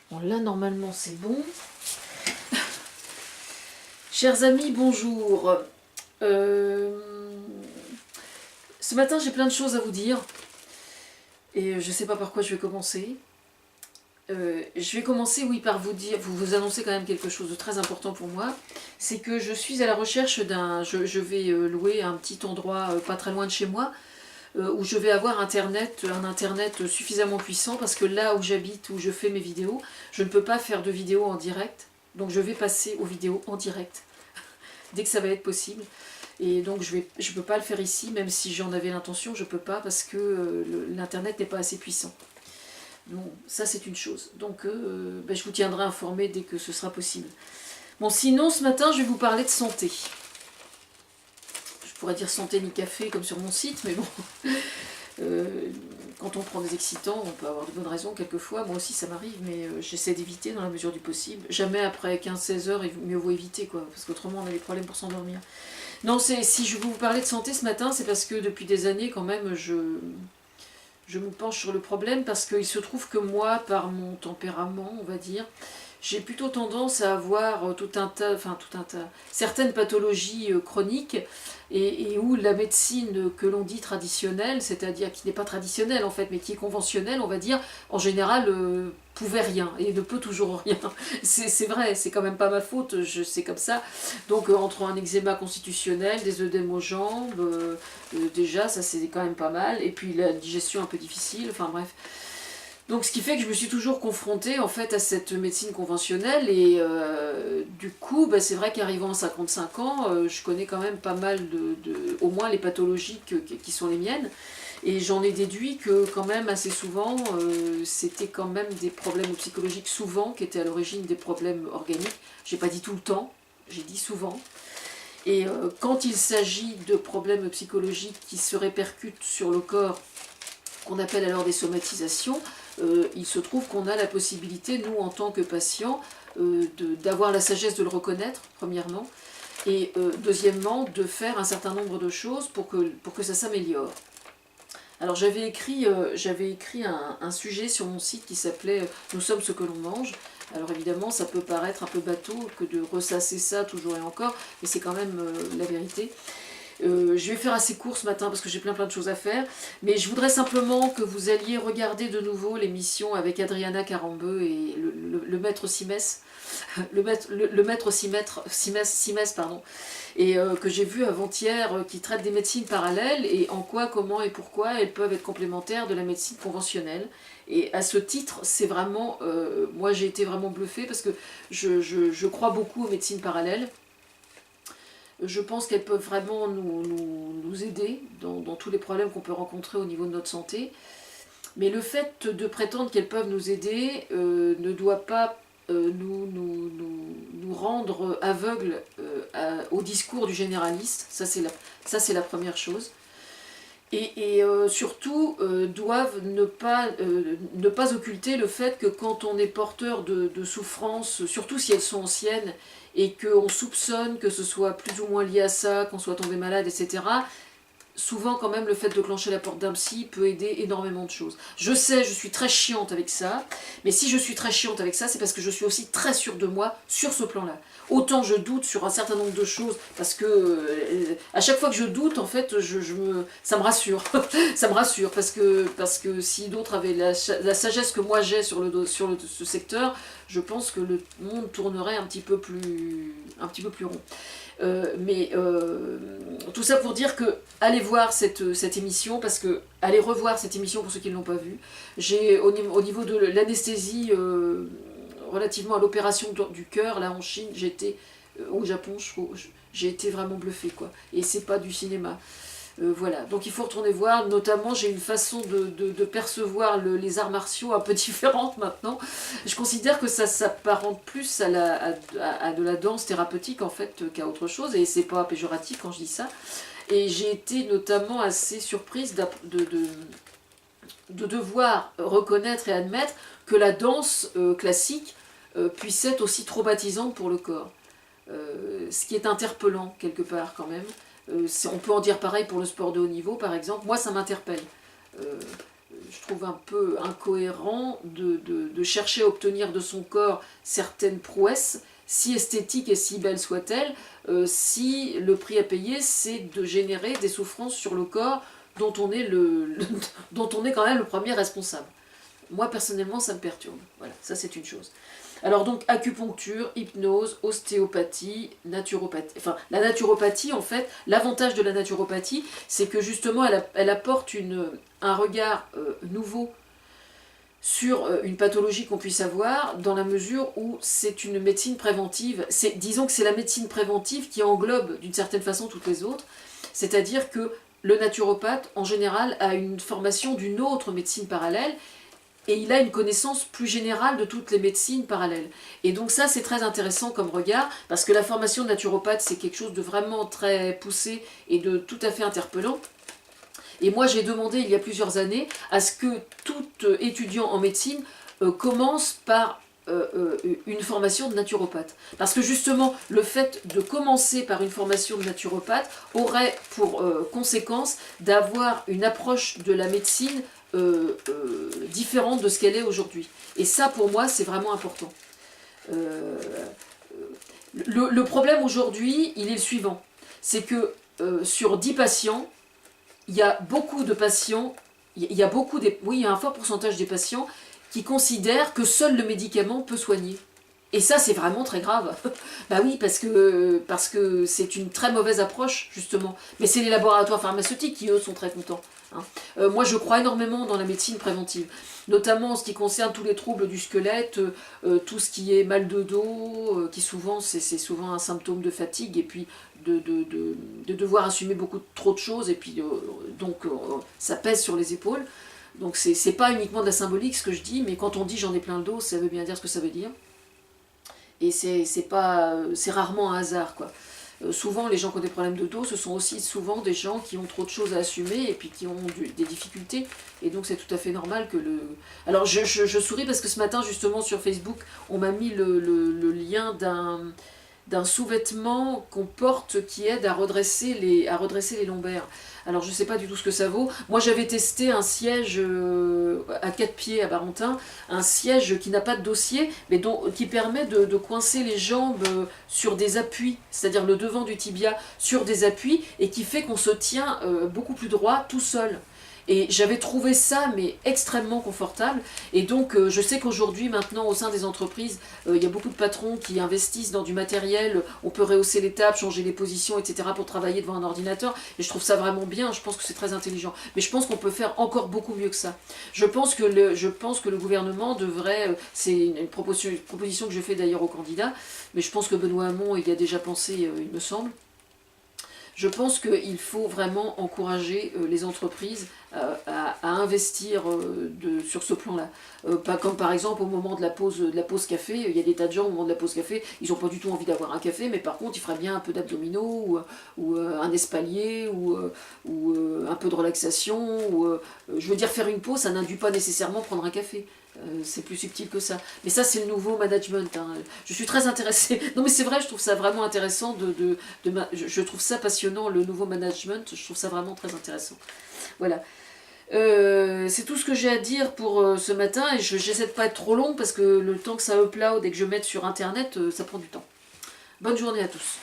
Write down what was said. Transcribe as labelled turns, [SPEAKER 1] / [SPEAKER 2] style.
[SPEAKER 1] Bon, là, normalement, c'est bon. Chers amis, bonjour. Ce matin, j'ai plein de choses à vous dire. Et je ne sais pas par quoi je vais commencer. Je vais commencer, oui, par vous annoncer quand même quelque chose de très important pour moi. C'est que je suis à la recherche d'un... Je vais louer un petit endroit pas très loin de chez moi, où je vais avoir un internet suffisamment puissant, parce que là où j'habite, où je fais mes vidéos, je ne peux pas faire de vidéos en direct. Donc je vais passer aux vidéos en direct, dès que ça va être possible. Et donc je ne peux pas le faire ici, même si j'en avais l'intention, je ne peux pas, parce que l'internet n'est pas assez puissant. Bon, ça c'est une chose. Donc je vous tiendrai informé dès que ce sera possible. Bon, sinon ce matin je vais vous parler de santé. Je pourrais dire santé ni café comme sur mon site, mais bon. Quand on prend des excitants, on peut avoir de bonnes raisons quelquefois. Moi aussi ça m'arrive, mais j'essaie d'éviter dans la mesure du possible. Jamais après 15-16 heures, mieux vaut éviter, quoi, parce qu'autrement on a des problèmes pour s'endormir. Non, si je veux vous parler de santé ce matin, c'est parce que depuis des années quand même je me penche sur le problème, parce qu'il se trouve que moi, par mon tempérament, on va dire, j'ai plutôt tendance à avoir certaines pathologies chroniques, et où la médecine que l'on dit traditionnelle, c'est-à-dire qui n'est pas traditionnelle en fait, mais qui est conventionnelle, on va dire, en général pouvait rien, et ne peut toujours rien. C'est vrai, c'est quand même pas ma faute, c'est comme ça. Donc entre un eczéma constitutionnel, des œdèmes aux jambes, déjà ça c'est quand même pas mal, et puis la digestion un peu difficile, enfin bref. Donc ce qui fait que je me suis toujours confrontée en fait à cette médecine conventionnelle, et du coup c'est vrai qu'arrivant à 55 ans, je connais quand même pas mal au moins les pathologies qui sont les miennes, et j'en ai déduit que quand même assez souvent c'était quand même des problèmes psychologiques souvent qui étaient à l'origine des problèmes organiques. J'ai pas dit tout le temps, j'ai dit souvent. Et quand il s'agit de problèmes psychologiques qui se répercutent sur le corps, qu'on appelle alors des somatisations, il se trouve qu'on a la possibilité, nous en tant que patients, d'avoir la sagesse de le reconnaître, premièrement, et deuxièmement, de faire un certain nombre de choses pour que ça s'améliore. Alors j'avais écrit un sujet sur mon site qui s'appelait « Nous sommes ce que l'on mange ». Alors évidemment, ça peut paraître un peu bateau que de ressasser ça toujours et encore, mais c'est quand même la vérité. Je vais faire assez court ce matin parce que j'ai plein de choses à faire, mais je voudrais simplement que vous alliez regarder de nouveau l'émission avec Adriana Carambeu et le maître Simès, le maître Simès, pardon, et que j'ai vu avant-hier, qui traite des médecines parallèles et en quoi, comment et pourquoi elles peuvent être complémentaires de la médecine conventionnelle. Et à ce titre, c'est vraiment, moi j'ai été vraiment bluffée parce que je crois beaucoup aux médecines parallèles. Je pense qu'elles peuvent vraiment nous aider dans tous les problèmes qu'on peut rencontrer au niveau de notre santé. Mais le fait de prétendre qu'elles peuvent nous aider ne doit pas nous rendre aveugles au discours du généraliste. Ça, c'est la première chose. Et surtout, doivent ne pas occulter le fait que quand on est porteur de souffrances, surtout si elles sont anciennes, et qu'on soupçonne que ce soit plus ou moins lié à ça, qu'on soit tombé malade, etc., souvent quand même le fait de clencher la porte d'un psy peut aider énormément de choses. Je sais, je suis très chiante avec ça, mais si je suis très chiante avec ça, c'est parce que je suis aussi très sûre de moi sur ce plan-là. Autant je doute sur un certain nombre de choses, parce que à chaque fois que je doute, en fait, ça me rassure. Ça me rassure, parce que si d'autres avaient la sagesse que moi j'ai sur ce secteur, je pense que le monde tournerait un petit peu plus rond. Mais tout ça pour dire que allez voir cette émission, parce que allez revoir cette émission pour ceux qui ne l'ont pas vue. J'ai au niveau de l'anesthésie relativement à l'opération du cœur là en Chine, j'étais au Japon, j'ai été vraiment bluffée, quoi. Et c'est pas du cinéma. Voilà, donc il faut retourner voir, notamment j'ai une façon de percevoir les arts martiaux un peu différente maintenant. Je considère que ça s'apparente plus à de la danse thérapeutique en fait qu'à autre chose, et c'est pas péjoratif quand je dis ça. Et j'ai été notamment assez surprise de devoir reconnaître et admettre que la danse classique puisse être aussi traumatisante pour le corps. Ce qui est interpellant quelque part quand même. On peut en dire pareil pour le sport de haut niveau, par exemple. Moi, ça m'interpelle. je trouve un peu incohérent de chercher à obtenir de son corps certaines prouesses, si esthétiques et si belles soient-elles, si le prix à payer c'est de générer des souffrances sur le corps dont on est, dont on est quand même le premier responsable. Moi personnellement ça me perturbe, voilà, ça c'est une chose. Alors donc acupuncture, hypnose, ostéopathie, naturopathie. Enfin la naturopathie en fait, l'avantage de la naturopathie c'est que justement elle apporte un regard nouveau sur une pathologie qu'on puisse avoir dans la mesure où c'est une médecine préventive. Disons que c'est la médecine préventive qui englobe d'une certaine façon toutes les autres, c'est-à-dire que le naturopathe en général a une formation d'une autre médecine parallèle et il a une connaissance plus générale de toutes les médecines parallèles. Et donc ça c'est très intéressant comme regard, parce que la formation de naturopathe c'est quelque chose de vraiment très poussé et de tout à fait interpellant. Et moi j'ai demandé il y a plusieurs années à ce que tout étudiant en médecine commence par une formation de naturopathe. Parce que justement, le fait de commencer par une formation de naturopathe aurait pour conséquence d'avoir une approche de la médecine différente de ce qu'elle est aujourd'hui. Et ça, pour moi, c'est vraiment important. Le problème aujourd'hui, il est le suivant. C'est que sur 10 patients, il y a beaucoup de patients, il y a un fort pourcentage des patients qui considèrent que seul le médicament peut soigner. Et ça, c'est vraiment très grave. Bah oui, parce que c'est une très mauvaise approche, justement. Mais c'est les laboratoires pharmaceutiques qui, eux, sont très contents. Hein. Moi, je crois énormément dans la médecine préventive, notamment en ce qui concerne tous les troubles du squelette, tout ce qui est mal de dos, qui souvent, c'est souvent un symptôme de fatigue, et puis de devoir assumer beaucoup trop de choses, et puis donc ça pèse sur les épaules. Donc c'est pas uniquement de la symbolique ce que je dis, mais quand on dit j'en ai plein le dos, ça veut bien dire ce que ça veut dire. Et c'est rarement un hasard, quoi. Souvent les gens qui ont des problèmes de dos, ce sont aussi souvent des gens qui ont trop de choses à assumer et puis qui ont des difficultés. Et donc c'est tout à fait normal que le... Alors je souris parce que ce matin justement sur Facebook, on m'a mis le lien d'un sous-vêtement qu'on porte qui aide à redresser les lombaires. Alors je ne sais pas du tout ce que ça vaut. Moi j'avais testé un siège à 4 pieds à Barentin, un siège qui n'a pas de dossier, mais qui permet de coincer les jambes sur des appuis, c'est-à-dire le devant du tibia sur des appuis, et qui fait qu'on se tient beaucoup plus droit tout seul. Et j'avais trouvé ça mais extrêmement confortable. Et donc je sais qu'aujourd'hui maintenant au sein des entreprises, il y a beaucoup de patrons qui investissent dans du matériel, on peut rehausser les tables, changer les positions, etc. pour travailler devant un ordinateur. Et je trouve ça vraiment bien, je pense que c'est très intelligent. Mais je pense qu'on peut faire encore beaucoup mieux que ça. Je pense que le gouvernement devrait, c'est une proposition que je fais d'ailleurs aux candidats, mais je pense que Benoît Hamon y a déjà pensé, il me semble. Je pense qu'il faut vraiment encourager les entreprises à investir sur ce plan-là. Pas comme par exemple au moment de la pause café, il y a des tas de gens au moment de la pause café, ils n'ont pas du tout envie d'avoir un café, mais par contre ils feraient bien un peu d'abdominaux, ou un espalier, ou un peu de relaxation, je veux dire faire une pause, ça n'induit pas nécessairement prendre un café. C'est plus subtil que ça. Mais ça, c'est le nouveau management. Hein. Je suis très intéressée. Non, mais c'est vrai, je trouve ça vraiment intéressant. Je trouve ça passionnant, le nouveau management. Je trouve ça vraiment très intéressant. Voilà. C'est tout ce que j'ai à dire pour ce matin. Et j'essaie de pas être trop long parce que le temps que ça upload et que je mette sur Internet, ça prend du temps. Bonne journée à tous.